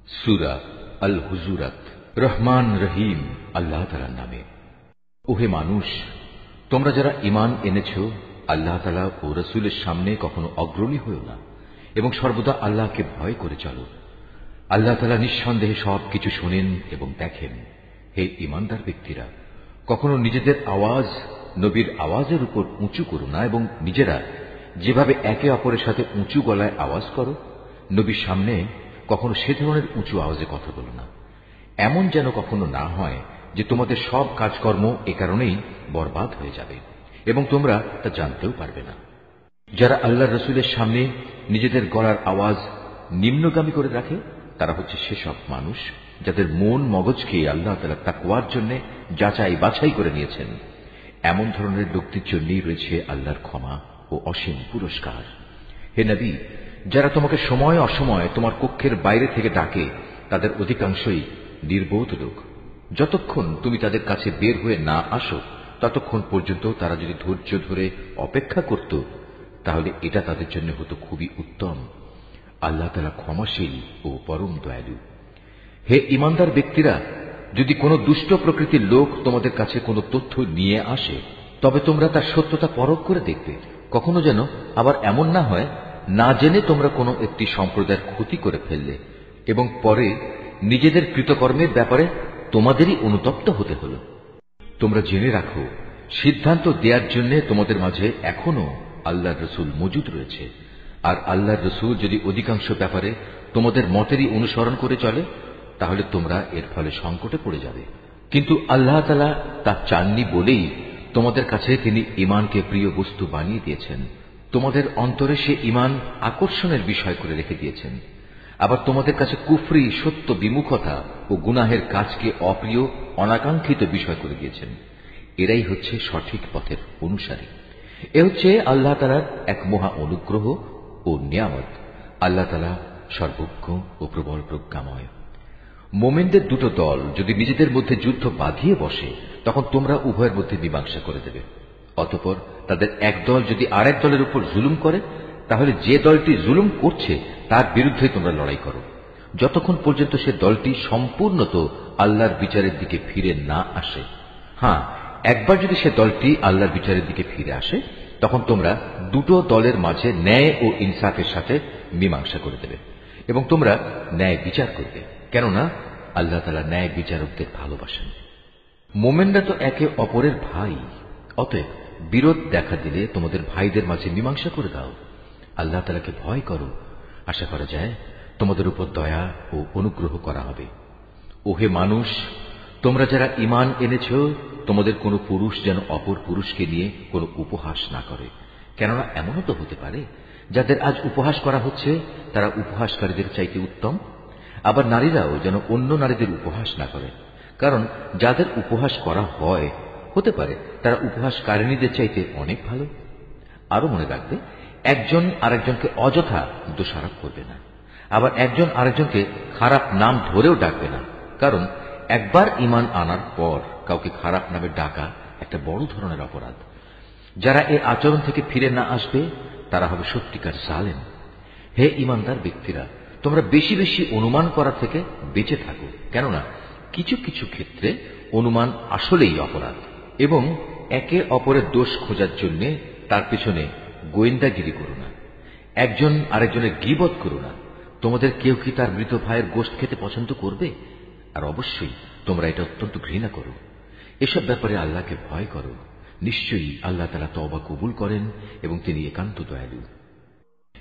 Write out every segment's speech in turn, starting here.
সূরা আল হুজুরাত। রহমান রহিম আল্লাহ তাআলার নামে। ওহে মানুষ, তোমরা যারা ঈমান এনেছ, আল্লাহ তাআলা ও রাসূলের সামনে কখনো অগ্রণী হয়ো না এবং সর্বদা আল্লাহকে ভয় করে চলো। আল্লাহ তাআলা নিঃসন্দেহে সবকিছু শোনেন এবং দেখেন। হে ঈমানদার ব্যক্তিরা, কখনো নিজেদের আওয়াজ নবীর আওয়াজের উপর উঁচু করো না এবং নিজেরা যেভাবে একে অপরের সাথে উঁচু গলায় আওয়াজ করো, নবীর সামনে কখনো সে ধরনের উঁচু আওয়াজে কথা বলো না। এমন যেন কখনো না হয় যে তোমাদের সব কাজকর্ম এ কারণেই বরবাদ হয়ে যাবে এবং তোমরা তা জানতেও পারবে না। যারা আল্লাহর রাসূলের সামনে নিজেদের গলার আওয়াজ নিম্নগামী করে রাখে, তারা হচ্ছে সেসব মানুষ যাদের মন মগজকে আল্লাহ তাআলা তাকওয়ার জন্য যাচাই বাছাই করে নিয়েছেন। এমন ধরনের লোকদের জন্যই রয়েছে আল্লাহর ক্ষমা ও অসীম পুরস্কার। হে নবী, যারা তোমাকে সময় অসময় তোমার কক্ষের বাইরে থেকে ডাকে, তাদের অধিকাংশই নির্বোধ লোক। যতক্ষণ তুমি তাদের কাছে বের হয়ে না আসো, ততক্ষণ পর্যন্ত তারা যদি ধৈর্য ধরে অপেক্ষা করত, তাহলে এটা তাদের জন্য হতো খুবই উত্তম। আল্লাহ তাআলা ক্ষমাশীল ও পরম দয়ালু। হে ঈমানদার ব্যক্তিরা, যদি কোনো দুষ্ট প্রকৃতির লোক তোমাদের কাছে কোনো তথ্য নিয়ে আসে, তবে তোমরা তার সত্যতা পরখ করে দেখবে। কখনো যেন আবার এমন না হয় না জেনে তোমরা কোনো একটি সম্প্রদায়ের ক্ষতি করে ফেললে এবং পরে নিজেদের কৃতকর্মের ব্যাপারে তোমাদেরই অনুতপ্ত হতে হল। তোমরা জেনে রাখো, সিদ্ধান্ত দেওয়ার জন্য তোমাদের মাঝে এখনো আল্লাহর রাসূল মজুদ রয়েছে। আর আল্লাহর রাসূল যদি অধিকাংশ ব্যাপারে তোমাদের মতেরই অনুসরণ করে চলে, তাহলে তোমরা এর ফলে সংকটে পড়ে যাবে। কিন্তু আল্লাহ তাআলা তা চাননি বলেই তোমাদের কাছে তিনি ঈমানকে প্রিয় বস্তু বানিয়ে দিয়েছেন। তোমাদের অন্তরে সে ঈমান আকর্ষণের বিষয় করে রেখে দিয়েছেন। আবার তোমাদের কাছে কুফরি, সত্য বিমুখতা ও গুনাহের কাজকে অপ্রিয়, অনাকাঙ্ক্ষিত বিষয় করে দিয়েছেন। এরাই হচ্ছে সঠিক পথের অনুসারী। এ হচ্ছে আল্লাহ তাআলার এক মহা অনুগ্রহ ও নিয়ামত। আল্লাহ তাআলা সর্বজ্ঞ ও প্রবল প্রজ্ঞাময়। মোমেনদের দুটো দল যদি নিজেদের মধ্যে যুদ্ধ বাঁধিয়ে বসে, তখন তোমরা উভয়ের মধ্যে মীমাংসা করে দেবে। অতঃপর তাদের এক দল যদি আরেক দলের উপর জুলুম করে, তাহলে যে দলটি জুলুম করছে তার বিরুদ্ধে তোমরা লড়াই করো, যতক্ষণ পর্যন্ত সে দলটি সম্পূর্ণত আল্লাহর বিচারের দিকে ফিরে না আসে। হ্যাঁ, একবার যদি সে দলটি আল্লাহর বিচারের দিকে ফিরে আসে, তখন তোমরা দুটো দলের মাঝে ন্যায় ও ইনসাফের সাথে মীমাংসা করে দেবে এবং তোমরা ন্যায় বিচার করবে, কেননা আল্লাহ তাআলা ন্যায় বিচারকদের ভালোবাসেন। মোমেনরা তো একে অপরের ভাই, অতএব বিরোধ দেখা দিলে তোমাদের ভাইদের মাঝে মীমাংসা করে দাও। আল্লাহ তাআলাকে ভয় করো, আশা করা যায় তোমাদের উপর দয়া ও অনুগ্রহ করা হবে। ওহে মানুষ, তোমরা যারা ঈমান এনেছ, তোমাদের কোনো পুরুষ যেন অপর পুরুষকে নিয়ে কোনো উপহাস না করে, কেননা এমনও তো হতে পারে যাদের আজ উপহাস করা হচ্ছে তারা উপহাসকারীদের চাইতে উত্তম। আবার নারীরাও যেন অন্য নারীদের উপহাস না করে, কারণ যাদের উপহাস করা হয় হতে পারে তারা উপহাসকারিণীদের চাইতে অনেক ভালো। আরো মনে রাখবে, একজন আরেকজনকে অযথা দোষারোপ করবে না, আবার একজন আরেকজনকে খারাপ নাম ধরেও ডাকবে না, কারণ একবার ঈমান আনার পর কাউকে খারাপ নামে ডাকা একটা বড় ধরনের অপরাধ। যারা এই আচরণ থেকে ফিরে না আসবে তারা হবে সত্যিকার জালেম। হে ঈমানদার ব্যক্তিরা, তোমরা বেশি বেশি অনুমান করা থেকে বেঁচে থাকো, কেননা কিছু কিছু ক্ষেত্রে অনুমান আসলেই অপরাধ। এবং একে অপরের দোষ খোঁজার জন্য তার পিছনে গোয়েন্দাগিরি করো না। একজন আরেকজনের গীবত করো না। তোমাদের কেউ কি তার মৃত ভাইয়ের গোশত খেতে পছন্দ করবে? আর অবশ্যই তোমরা এটা অত্যন্ত ঘৃণা করো। এসব ব্যাপারে আল্লাহকে ভয় করো। নিশ্চয়ই আল্লাহ তাআলা তওবা কবুল করেন এবং তিনি একান্ত দয়ালু।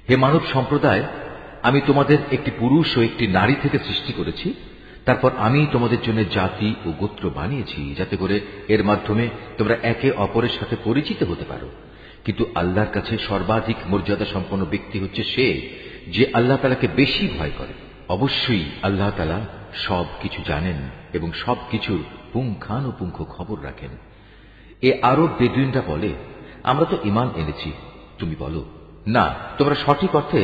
হে মানব সম্প্রদায়, আমি তোমাদের একটি পুরুষ ও একটি নারী থেকে সৃষ্টি করেছি। তারপর আমি তোমাদের জন্য জাতি ও গোত্র বানিয়েছি, যাতে করে এর মাধ্যমে তোমরা একে অপরের সাথে পরিচিত হতে পারো। কিন্তু আল্লাহর কাছে সর্বাধিক মর্যাদা সম্পন্ন ব্যক্তি হচ্ছে সে যে আল্লাহ তাআলাকে বেশি ভয় করে। অবশ্যই আল্লাহ তাআলা সব কিছু জানেন এবং সবকিছুর পুঙ্খানুপুঙ্খ খবর রাখেন। এ আরব বেদুইনরা বলে, আমরা তো ঈমান এনেছি। তুমি বলো, না, তোমরা সঠিক অর্থে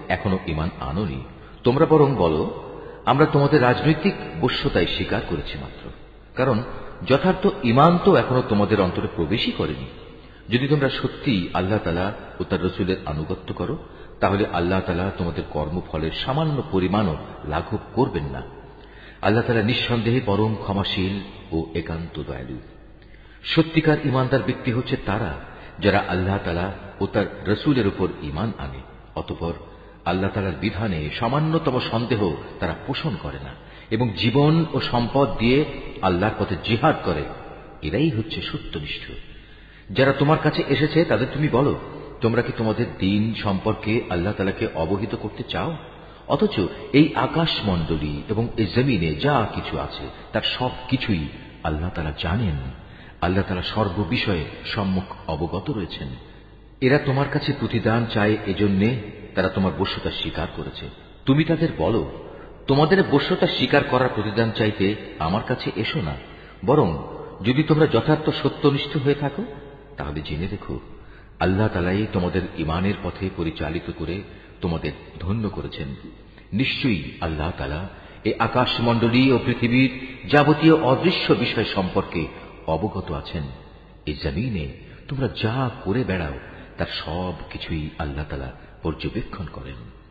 এখনো ঈমান আনোনি। তোমরা বরং বলো, আমরা তোমাদের রাজনৈতিক বশ্যতায় স্বীকার করেছি মাত্র, কারণ যথার্থ ঈমান তো এখনো তোমাদের অন্তরে প্রবেশই করেনি। যদি তোমরা সত্যি আল্লাহ তাআলা ও তার রাসূলের আনুগত্য করো, তাহলে আল্লাহ তাআলা তোমাদের কর্মফলের সামান্য পরিমাণও লাঘব করবেন না। আল্লাহ তাআলা নিঃসন্দেহে পরম ক্ষমাশীল ও একান্ত দয়ালু। সত্যিকার ঈমানদার ব্যক্তি হচ্ছে তারা যারা আল্লাহ তাআলা ও তার রাসূলের উপর ঈমান আনে, অতঃপর আল্লাহ তাআলার বিধানে সামান্যতম সন্দেহ তারা পোষণ করে না এবং জীবন ও সম্পদ দিয়ে আল্লাহর পথে জিহাদ করে। এরাই হচ্ছে সত্যনিষ্ঠ। যারা তোমার কাছে এসেছে তাদের তুমি বলো, তোমরা কি তোমাদের দ্বীন সম্পর্কে আল্লাহ তাআলাকে অবহিত করতে চাও? অথচ এই আকাশমণ্ডলী এবং এই জমিনে যা কিছু আছে তার সব কিছুই আল্লাহ তাআলা জানেন। আল্লাহ তাআলা সর্ববিষয়ে সম্মুখ অবগত রয়েছেন। এরা তোমার কাছে প্রতিদান চায়, এজন্যে তারা তোমার বশ্যতা স্বীকার করেছে। তুমি তাদের বলো, তোমাদের বশ্যতা স্বীকার করার প্রতিদান চাইতে আমার কাছে এসো না, বরং যদি তোমরা যথার্থ সত্যনিষ্ঠ হয়ে থাকো তাহলে জেনে রেখো আল্লাহ তাআলাই তোমাদের ঈমানের পথে পরিচালিত করে তোমাদের ধন্য করেছেন। নিশ্চয়ই আল্লাহ তাআলা এই আকাশমণ্ডলী ও পৃথিবীর যাবতীয় অদৃশ্য বিষয় সম্পর্কে অবগত আছেন। এই জমিনে তোমরা যা করে বেড়াও তার সব কিছুই আল্লাহ তাআলা পর্যবেক্ষণ করেন।